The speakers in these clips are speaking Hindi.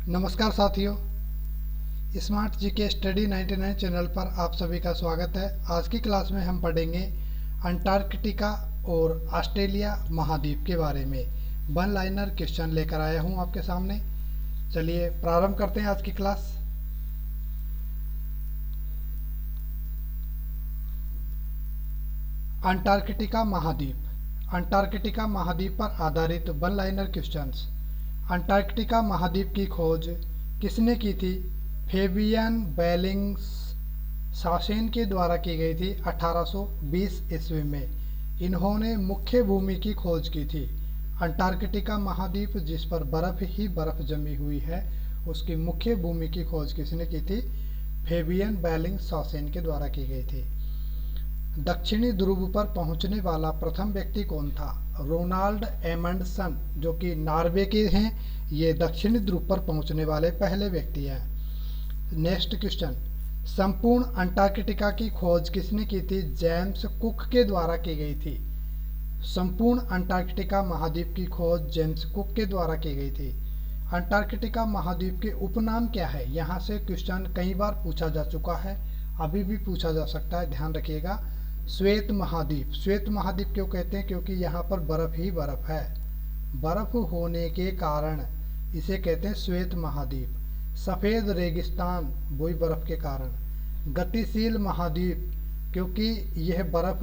नमस्कार साथियों, स्मार्ट जीके स्टडी 99 चैनल पर आप सभी का स्वागत है। आज की क्लास में हम पढ़ेंगे अंटार्कटिका और ऑस्ट्रेलिया महाद्वीप के बारे में। वन लाइनर क्वेश्चन लेकर आया हूं आपके सामने। चलिए प्रारंभ करते हैं आज की क्लास। अंटार्कटिका महाद्वीप पर आधारित वन लाइनर क्वेश्चंस। अंटार्कटिका महाद्वीप की खोज किसने की थी? फेबियन बेलिंगशॉसेन के द्वारा की गई थी 1820 ईस्वी में। इन्होंने मुख्य भूमि की खोज की थी। अंटार्कटिका महाद्वीप जिस पर बर्फ ही बर्फ जमी हुई है, उसकी मुख्य भूमि की खोज किसने की थी? फेबियन बेलिंगशॉसेन के द्वारा की गई थी। दक्षिणी ध्रुव पर पहुंचने वाला प्रथम व्यक्ति कौन था? रोनाल्ड एमंडसन, जो कि नॉर्वे के हैं। ये दक्षिणी ध्रुव पर पहुंचने वाले पहले व्यक्ति हैं। नेक्स्ट क्वेश्चन, संपूर्ण अंटार्कटिका की खोज किसने की थी? जेम्स कुक के द्वारा की गई थी। संपूर्ण अंटार्कटिका महाद्वीप की खोज जेम्स कुक के द्वारा की गई थी। अंटार्कटिका महाद्वीप के उपनाम क्या है? यहाँ से क्वेश्चन कई बार पूछा जा चुका है, अभी भी पूछा जा सकता है, ध्यान रखिएगा। श्वेत महाद्वीप। श्वेत महाद्वीप क्यों कहते हैं? क्योंकि यहाँ पर बर्फ ही बर्फ है। बर्फ होने के कारण इसे कहते हैं श्वेत महाद्वीप। सफ़ेद रेगिस्तान, वही बर्फ के कारण। गतिशील महाद्वीप, क्योंकि यह बर्फ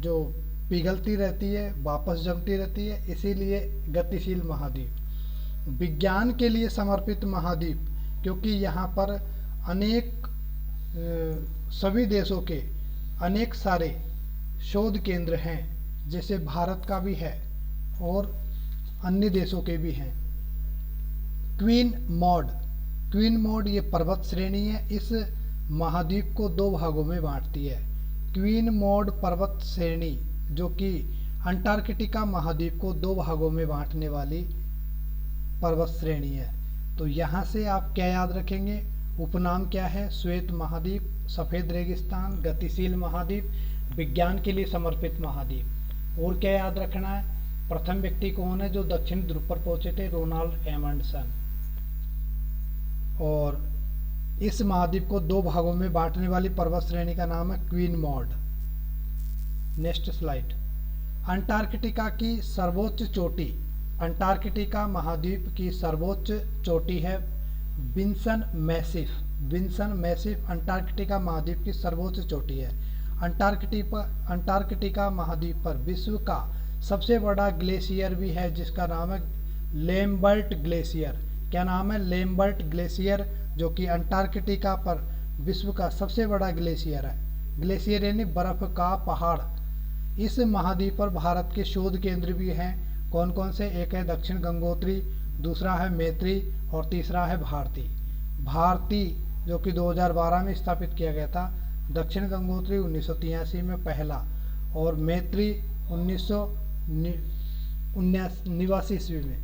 जो पिघलती रहती है, वापस जमती रहती है, इसीलिए गतिशील महाद्वीप। विज्ञान के लिए समर्पित महाद्वीप, क्योंकि यहाँ पर अनेक सभी देशों के अनेक सारे शोध केंद्र हैं, जैसे भारत का भी है और अन्य देशों के भी हैं। क्वीन मॉड ये पर्वत श्रेणी है, इस महाद्वीप को दो भागों में बांटती है। क्वीन मॉड पर्वत श्रेणी जो कि अंटार्कटिका महाद्वीप को दो भागों में बांटने वाली पर्वत श्रेणी है। तो यहाँ से आप क्या याद रखेंगे? उपनाम क्या है? श्वेत महाद्वीप, सफ़ेद रेगिस्तान, गतिशील महाद्वीप, विज्ञान के लिए समर्पित महाद्वीप। और क्या याद रखना है? प्रथम व्यक्ति कौन है जो दक्षिण ध्रुव पर पहुंचे थे? Ronald Amundsen. और इस महाद्वीप को दो भागों में बांटने वाली पर्वत श्रेणी का नाम है queen mod. Next slide, Antarctica की सर्वोच्च चोटी। अंटार्कटिका महाद्वीप की सर्वोच्च चोटी है विंसन मैसिफ अंटार्कटिका महाद्वीप की सर्वोच्च चोटी है। अंटार्कटिका महाद्वीप पर विश्व का सबसे बड़ा ग्लेशियर भी है, जिसका नाम है लेम्बर्ट ग्लेशियर। क्या नाम है? लेम्बर्ट ग्लेशियर, जो कि अंटार्कटिका पर विश्व का सबसे बड़ा ग्लेशियर है। ग्लेशियर यानी बर्फ का पहाड़। इस महाद्वीप पर भारत के शोध केंद्र भी हैं। कौन कौन से? एक है दक्षिण गंगोत्री, दूसरा है मैत्री और तीसरा है भारती, जो कि 2012 में स्थापित किया गया था। दक्षिण गंगोत्री 1983 में पहला और मैत्री 1979 ईस्वी में।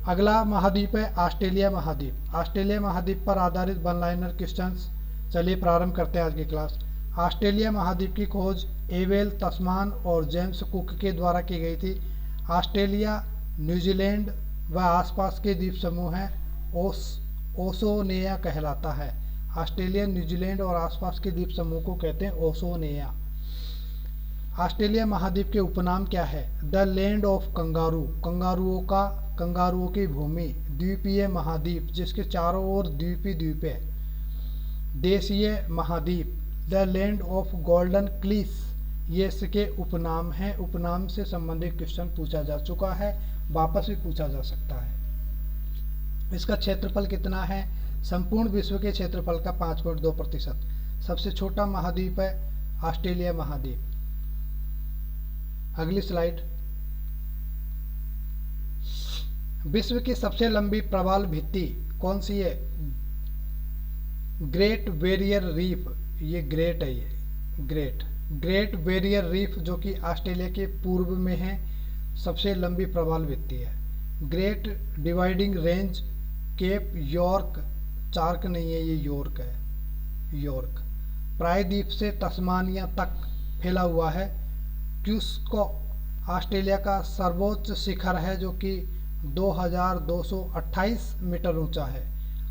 अगला महाद्वीप है ऑस्ट्रेलिया महाद्वीप। ऑस्ट्रेलिया महाद्वीप पर आधारित वन लाइनर क्वेश्चंस। चलिए प्रारंभ करते हैं आज की क्लास। ऑस्ट्रेलिया महाद्वीप की खोज एवेल तस्मान और जेम्स कुक के द्वारा की गई थी। ऑस्ट्रेलिया, न्यूजीलैंड व आसपास के द्वीप समूह हैं ओशोनिया कहलाता है। ऑस्ट्रेलिया, न्यूजीलैंड और आसपास के द्वीप समूह को कहते हैं ओशोनिया। ऑस्ट्रेलिया महाद्वीप के उपनाम क्या है? द लैंड ऑफ कंगारू, कंगारुओं की भूमि। द्वीपीय महाद्वीप, जिसके चारों ओर द्वीप है। देशीय महाद्वीप, द लैंड ऑफ गोल्डन क्लीस, ये इसके उपनाम हैं। उपनाम से संबंधित क्वेश्चन पूछा जा चुका है, वापस भी पूछा जा सकता है। इसका क्षेत्रफल कितना है? संपूर्ण विश्व के क्षेत्रफल का 5.2%। सबसे छोटा महाद्वीप है ऑस्ट्रेलिया महाद्वीप। अगली स्लाइड, विश्व की सबसे लंबी प्रवाल भित्ति कौन सी है? ग्रेट बैरियर रीफ, ये ग्रेट है, ये ग्रेट बैरियर रीफ, जो कि ऑस्ट्रेलिया के पूर्व में है, सबसे लंबी प्रवाल भित्ति है। Great Dividing Range, Cape York, चार्क नहीं है, ये यॉर्क है, यॉर्क। प्रायद्वीप से तस्मानिया तक फैला हुआ है। क्यूस्को ऑस्ट्रेलिया का सर्वोच्च शिखर है जो कि 2228 मीटर ऊंचा है।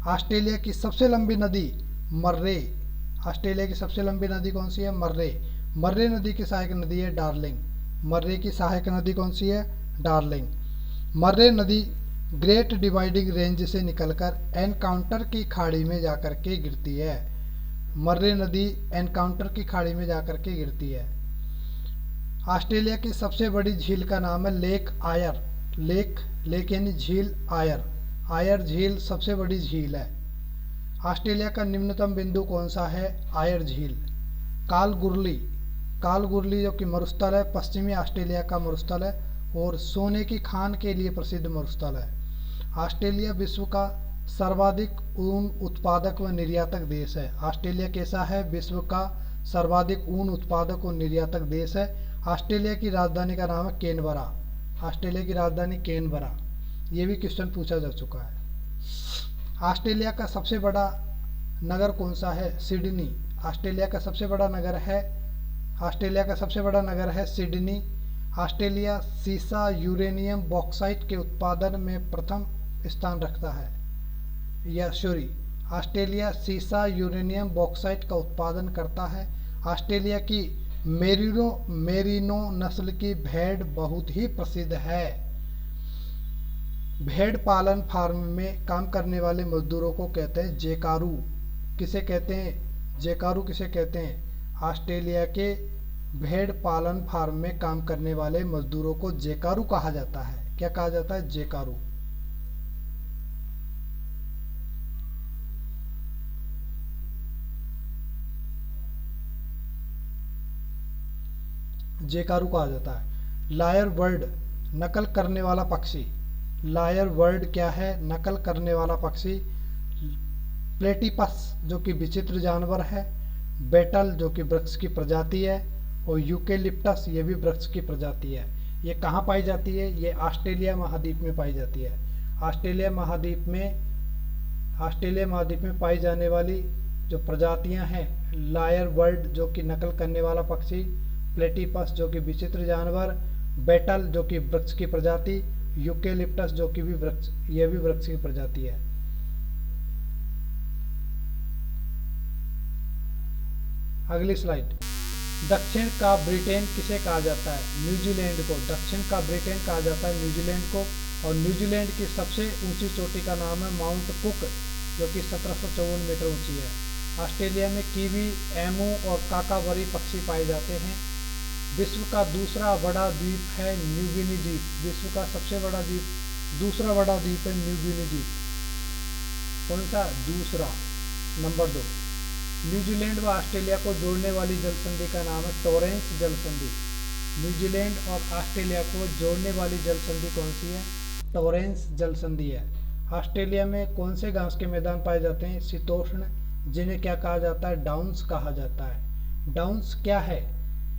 ऑस्ट्रेलिया की सबसे लंबी नदी मर्रे। ऑस्ट्रेलिया की सबसे लंबी नदी कौन सी है? मर्रे। मर्रे नदी की सहायक नदी है डार्लिंग। मर्रे की सहायक नदी कौन सी है? डार्लिंग। मर्रे नदी ग्रेट डिवाइडिंग रेंज से निकलकर एनकाउंटर की खाड़ी में जाकर के गिरती है। मर्रे नदी एनकाउंटर की खाड़ी में जाकर के गिरती है। ऑस्ट्रेलिया की सबसे बड़ी झील का नाम है लेक आयर। लेक यानी झील आयर। आयर झील सबसे बड़ी झील है। ऑस्ट्रेलिया का निम्नतम बिंदु कौन सा है? आयर झील। कालगुरली जो कि मरुस्थल है, पश्चिमी ऑस्ट्रेलिया का मरुस्थल है और सोने की खान के लिए प्रसिद्ध मरुस्थल है। ऑस्ट्रेलिया विश्व का सर्वाधिक ऊन उत्पादक व निर्यातक देश है। ऑस्ट्रेलिया कैसा है? विश्व का सर्वाधिक ऊन उत्पादक और निर्यातक देश है। ऑस्ट्रेलिया की राजधानी का नाम है कैनबरा। ऑस्ट्रेलिया की राजधानी कैनबरा। ये भी क्वेश्चन पूछा जा चुका है। ऑस्ट्रेलिया का सबसे बड़ा नगर कौन सा है? सिडनी। ऑस्ट्रेलिया का सबसे बड़ा नगर है सिडनी। ऑस्ट्रेलिया सीसा यूरेनियम बॉक्साइट के उत्पादन में प्रथम स्थान रखता है। ऑस्ट्रेलिया सीसा यूरेनियम बॉक्साइट का उत्पादन करता है। ऑस्ट्रेलिया की मेरिनो नस्ल की भेड़ बहुत ही प्रसिद्ध है। भेड़ पालन फार्म में काम करने वाले मजदूरों को कहते हैं जेकारू। किसे कहते हैं? जेकारू किसे कहते हैं? ऑस्ट्रेलिया के भेड़ पालन फार्म में काम करने वाले मजदूरों को जेकारू कहा जाता है। क्या कहा जाता है? जेकारू। जेकारू कहा जाता है। लायर बर्ड नकल करने वाला पक्षी। लायर बर्ड क्या है? नकल करने वाला पक्षी। प्लेटिपस जो कि विचित्र जानवर है। बेटल जो कि वृक्ष की प्रजाति है और यूकेलिप्टस ये भी वृक्ष की प्रजाति है। ये कहाँ पाई जाती है? ये ऑस्ट्रेलिया महाद्वीप में पाई जाती है। ऑस्ट्रेलिया महाद्वीप में पाई जाने वाली जो प्रजातियां हैं, लायर बर्ड जो कि नकल करने वाला पक्षी, प्लेटिपस जो कि विचित्र जानवर, बेटल जो कि वृक्ष की प्रजाति, यूकेलिप्टस जो कि भी वृक्ष की प्रजाति है। अगली स्लाइड। दक्षिण का ब्रिटेन किसे कहा जाता है? न्यूजीलैंड को। दक्षिण का ब्रिटेन कहा जाता है न्यूजीलैंड को। और न्यूजीलैंड की सबसे ऊंची चोटी का नाम है माउंट कुक जो कि 1754 मीटर ऊंची है। ऑस्ट्रेलिया में कीवी, एमू और काकाबरी पक्षी पाए जाते हैं। विश्व का दूसरा बड़ा द्वीप है न्यूगिनी द्वीप। विश्व का दूसरा बड़ा द्वीप है न्यूगिनी द्वीप। कौन सा? दूसरा, नंबर 2। न्यूजीलैंड व ऑस्ट्रेलिया को जोड़ने वाली जल संधि का नाम है टॉरेंस जल संधि। न्यूजीलैंड और ऑस्ट्रेलिया को जोड़ने वाली जल संधि कौन सी है? टॉरेंस जल संधि है। ऑस्ट्रेलिया में कौन से घास के मैदान पाए जाते हैं? शीतोष्ण, जिन्हें क्या कहा जाता है? डाउन्स कहा जाता है। डाउन्स क्या है?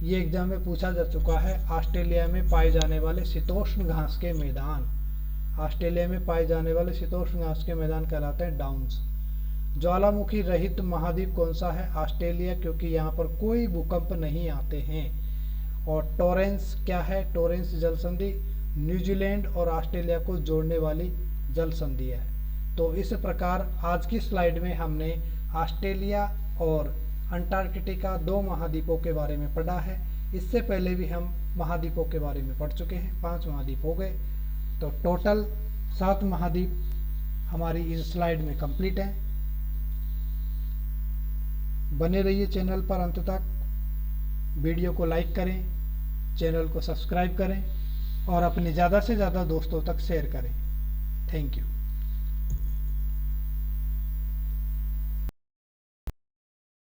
ये एग्जाम में पूछा जा चुका है। ऑस्ट्रेलिया में पाए जाने वाले शीतोष्ण घास के मैदान। ऑस्ट्रेलिया में पाए जाने वाले शीतोष्ण घास के मैदान कहलाते हैं डाउन्स। ज्वालामुखी रहित महाद्वीप कौन सा है? ऑस्ट्रेलिया, क्योंकि यहाँ पर कोई भूकंप नहीं आते हैं। और टॉरेंस क्या है? टॉरेंस जल संधि न्यूजीलैंड और ऑस्ट्रेलिया को जोड़ने वाली जल संधि है। तो इस प्रकार आज की स्लाइड में हमने ऑस्ट्रेलिया और अंटार्कटिका 2 महाद्वीपों के बारे में पढ़ा है। इससे पहले भी हम महाद्वीपों के बारे में पढ़ चुके हैं। 5 महाद्वीप हो गए, तो टोटल 7 महाद्वीप हमारी इस स्लाइड में कंप्लीट हैं। बने रहिए चैनल पर अंत तक। वीडियो को लाइक करें, चैनल को सब्सक्राइब करें और अपने ज़्यादा से ज़्यादा दोस्तों तक शेयर करें। Thank you.